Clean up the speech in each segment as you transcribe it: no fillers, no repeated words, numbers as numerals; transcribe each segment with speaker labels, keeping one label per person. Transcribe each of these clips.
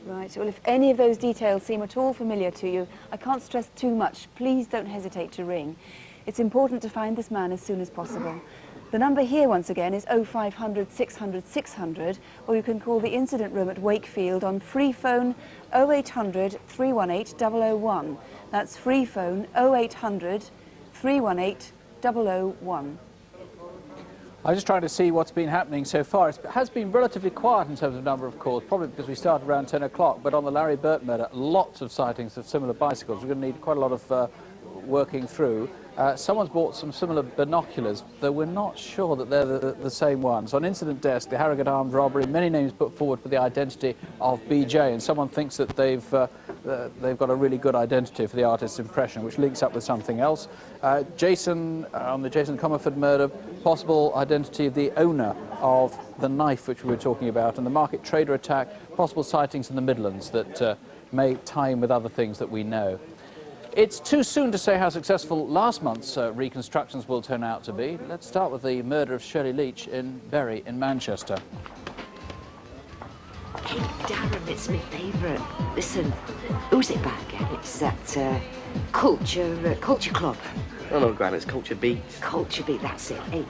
Speaker 1: Right, well, if any of those details seem at all familiar to you, I can't stress too much, please don't hesitate to ring. It's important to find this man as soon as possible. The number here, once again, is 0500 600 600, or you can call the incident room at Wakefield on free phone 0800 318 001. That's free phone 0800 318 001.
Speaker 2: I'm just trying to see what's been happening so far. It has been relatively quiet in terms of number of calls, probably because we started around 10 o'clock, but on the Larry Burt murder, lots of sightings of similar bicycles. We're going to need quite a lot of working through. Someone's bought some similar binoculars, though we're not sure that they're the same ones. On incident desk, the Harrogate armed robbery, many names put forward for the identity of BJ, and someone thinks that they've got a really good identity for the artist's impression, which links up with something else. Jason, on the Jason Comerford murder, possible identity of the owner of the knife which we were talking about, and the market trader attack, possible sightings in the Midlands that may tie in with other things that we know. It's too soon to say how successful last month's reconstructions will turn out to be. Let's start with the murder of Shirley Leach in Bury in Manchester.
Speaker 3: Hey, Darren, it's my favourite. Listen, who's it back again? It's that Culture Club.
Speaker 4: Oh no, Gran, it's Culture Beat.
Speaker 3: Culture Beat, that's it. Hey.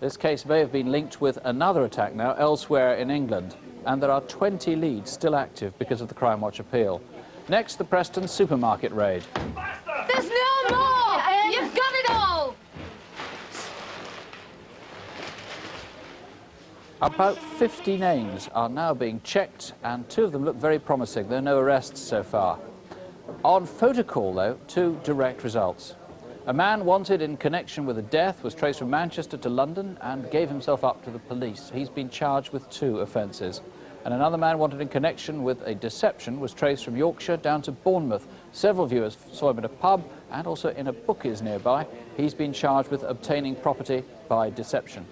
Speaker 2: This case may have been linked with another attack now elsewhere in England, and there are 20 leads still active because of the Crimewatch appeal. Next, the Preston supermarket raid.
Speaker 5: There's no more! You've got it all!
Speaker 2: About 50 names are now being checked, and 2 of them look very promising. There are no arrests so far. On photocall, though, 2 direct results. A man wanted in connection with a death was traced from Manchester to London and gave himself up to the police. He's been charged with 2 offences. And another man wanted in connection with a deception was traced from Yorkshire down to Bournemouth. Several viewers saw him in a pub and also in a bookies nearby. He's been charged with obtaining property by deception.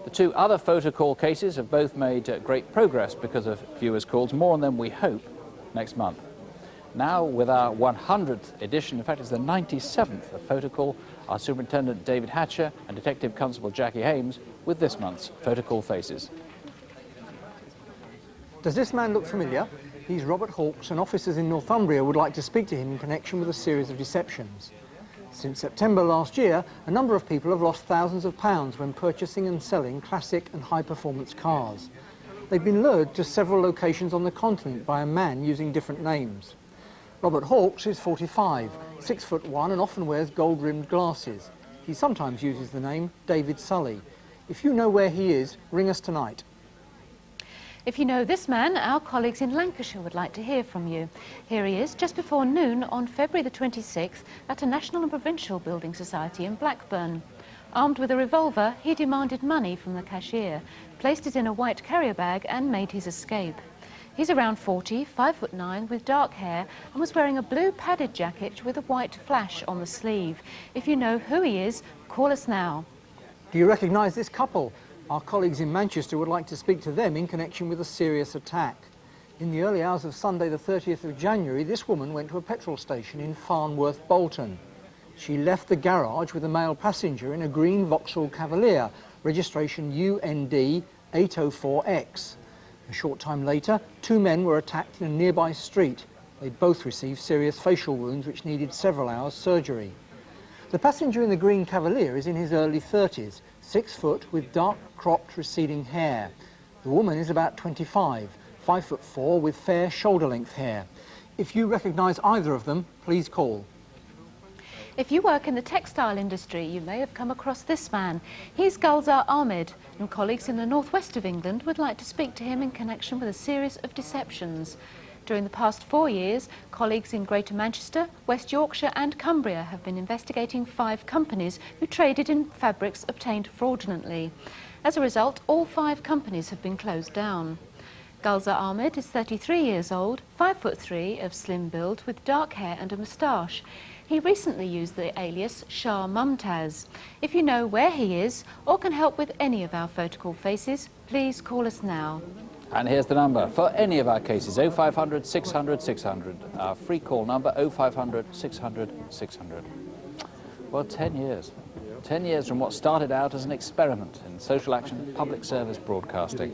Speaker 2: The 2 other photocall cases have both made great progress because of viewers' calls. More on them, we hope, next month. Now, with our 100th edition, in fact, it's the 97th of photocall, our Superintendent David Hatcher and Detective Constable Jackie Hames with this month's photocall faces.
Speaker 6: Does this man look familiar? He's Robert Hawkes, and officers in Northumbria would like to speak to him in connection with a series of deceptions. Since September last year, a number of people have lost thousands of pounds when purchasing and selling classic and high-performance cars. They've been lured to several locations on the continent by a man using different names. Robert Hawkes is 45, 6'1", and often wears gold-rimmed glasses. He sometimes uses the name David Sully. If you know where he is, ring us tonight.
Speaker 7: If you know this man, our colleagues in Lancashire would like to hear from you. Here he is, just before noon on February the 26th at a National and Provincial Building Society in Blackburn. Armed with a revolver, he demanded money from the cashier, placed it in a white carrier bag and made his escape. He's around 40, 5'9", with dark hair and was wearing a blue padded jacket with a white flash on the sleeve. If you know who he is, call us now.
Speaker 6: Do you recognise this couple? Our colleagues in Manchester would like to speak to them in connection with a serious attack. In the early hours of Sunday the 30th of January, this woman went to a petrol station in Farnworth, Bolton. She left the garage with a male passenger in a green Vauxhall Cavalier, registration UND 804X. A short time later, 2 men were attacked in a nearby street. They both received serious facial wounds which needed several hours' surgery. The passenger in the green Cavalier is in his early 30s, 6 foot with dark cropped receding hair. The woman is about 25, 5'4" with fair shoulder-length hair. If you recognise either of them, please call.
Speaker 7: If you work in the textile industry, you may have come across this man. He's Gulzar Ahmed, and colleagues in the northwest of England would like to speak to him in connection with a series of deceptions. During the past 4 years, colleagues in Greater Manchester, West Yorkshire and Cumbria have been investigating 5 companies who traded in fabrics obtained fraudulently. As a result, all 5 companies have been closed down. Gulzar Ahmed is 33 years old, 5'3", of slim build with dark hair and a moustache. He recently used the alias Shah Mumtaz. If you know where he is or can help with any of our photocall faces, please call us now.
Speaker 2: And here's the number for any of our cases, 0500 600 600. Our free call number, 0500 600 600. Well, 10 years. 10 years from what started out as an experiment in social action public service broadcasting.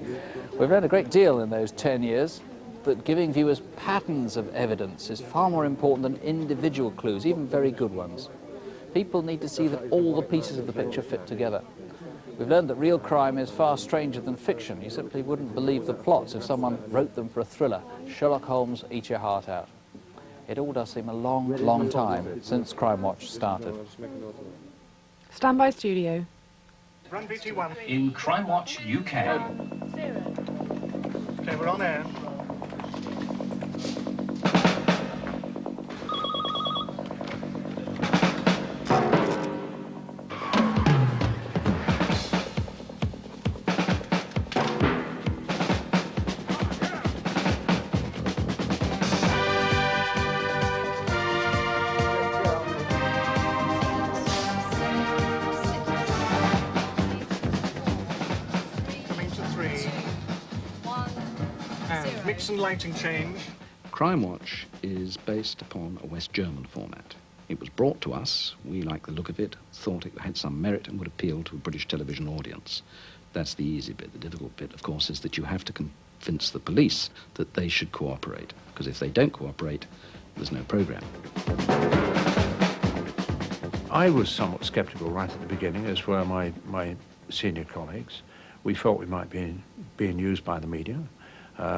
Speaker 2: We've learned a great deal in those 10 years. that giving viewers patterns of evidence is far more important than individual clues, even very good ones. People need to see that all the pieces of the picture fit together. We've learned that real crime is far stranger than fiction. You simply wouldn't believe the plots if someone wrote them for a thriller. Sherlock Holmes, eat your heart out. It all does seem a long, long time since Crimewatch started.
Speaker 8: Standby studio.
Speaker 9: Run BT1.
Speaker 10: In Crimewatch UK.
Speaker 9: Okay, we're on air. Mix and lighting change.
Speaker 11: Crimewatch is based upon a West German format. It was brought to us, we liked the look of it, thought it had some merit and would appeal to a British television audience. That's the easy bit. The difficult bit, of course, is that you have to convince the police that they should cooperate, because if they don't cooperate, there's no programme.
Speaker 12: I was somewhat sceptical right at the beginning, as were my senior colleagues. We thought we might be being used by the media.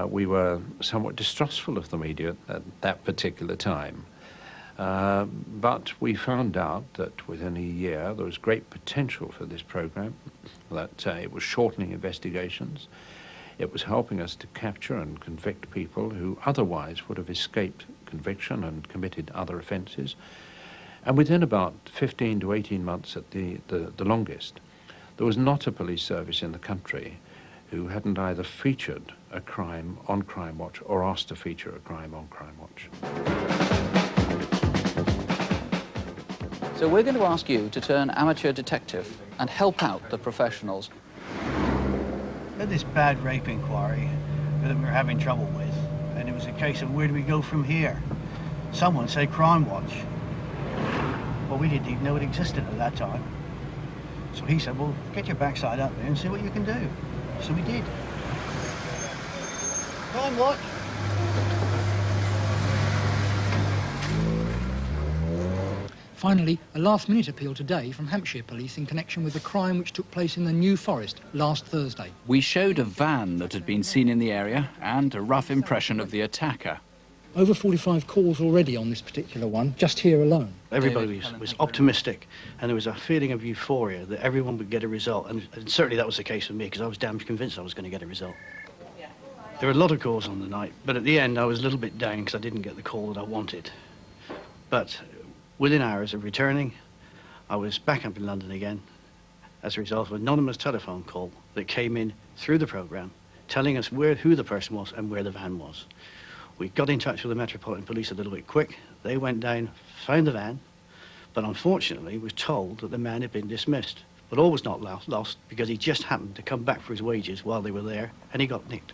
Speaker 12: We were somewhat distrustful of the media at that particular time. But we found out that within a year there was great potential for this programme, that it was shortening investigations, it was helping us to capture and convict people who otherwise would have escaped conviction and committed other offences. And within about 15 to 18 months at the longest, there was not a police service in the country who hadn't either featured a crime on Crimewatch or asked to feature a crime on Crimewatch.
Speaker 2: So we're going to ask you to turn amateur detective and help out the professionals.
Speaker 13: We had this bad rape inquiry that we were having trouble with, and it was a case of where do we go from here? Someone said Crimewatch. Well, we didn't even know it existed at that time. So he said, well, get your backside up there and see what you can do. So we did. Crimewatch.
Speaker 6: Finally, a last-minute appeal today from Hampshire Police in connection with the crime which took place in the New Forest last Thursday.
Speaker 14: We showed a van that had been seen in the area and a rough impression of the attacker.
Speaker 6: Over 45 calls already on this particular one, just here alone.
Speaker 13: Everybody was optimistic, and there was a feeling of euphoria that everyone would get a result, and certainly that was the case for me, because I was damn convinced I was going to get a result. There were a lot of calls on the night, but at the end I was a little bit down because I didn't get the call that I wanted. But within hours of returning, I was back up in London again as a result of an anonymous telephone call that came in through the programme, telling us who the person was and where the van was. We got in touch with the Metropolitan Police a little bit quick. They went down, found the van, but unfortunately was told that the man had been dismissed. But all was not lost because he just happened to come back for his wages while they were there, and he got nicked.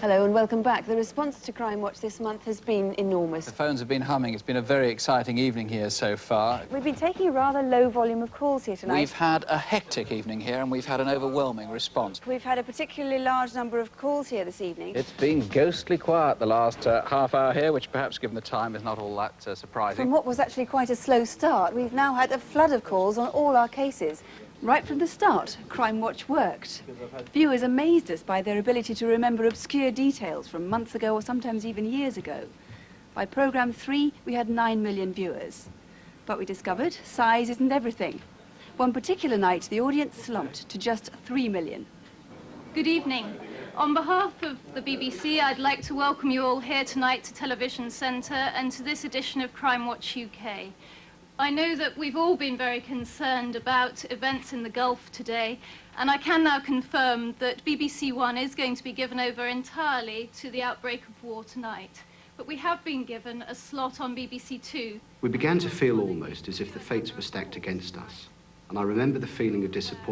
Speaker 1: Hello and welcome back. The response to Crimewatch this month has been enormous.
Speaker 2: The phones have been humming. It's been a very exciting evening here so far.
Speaker 1: We've been taking a rather low volume of calls here tonight.
Speaker 2: We've had a hectic evening here and we've had an overwhelming response.
Speaker 1: We've had a particularly large number of calls here this evening.
Speaker 2: It's been ghostly quiet the last half hour here, which perhaps given the time is not all that surprising.
Speaker 1: From what was actually quite a slow start, we've now had a flood of calls on all our cases. Right from the start, Crimewatch worked. Viewers amazed us by their ability to remember obscure details from months ago or sometimes even years ago. By programme 3, we had 9 million viewers. But we discovered size isn't everything. One particular night, the audience slumped to just 3 million.
Speaker 15: Good evening. On behalf of the BBC, I'd like to welcome you all here tonight to Television Centre and to this edition of Crimewatch UK. I know that we've all been very concerned about events in the Gulf today, and I can now confirm that BBC One is going to be given over entirely to the outbreak of war tonight. But we have been given a slot on BBC Two.
Speaker 16: We began to feel almost as if the fates were stacked against us, and I remember the feeling of disappointment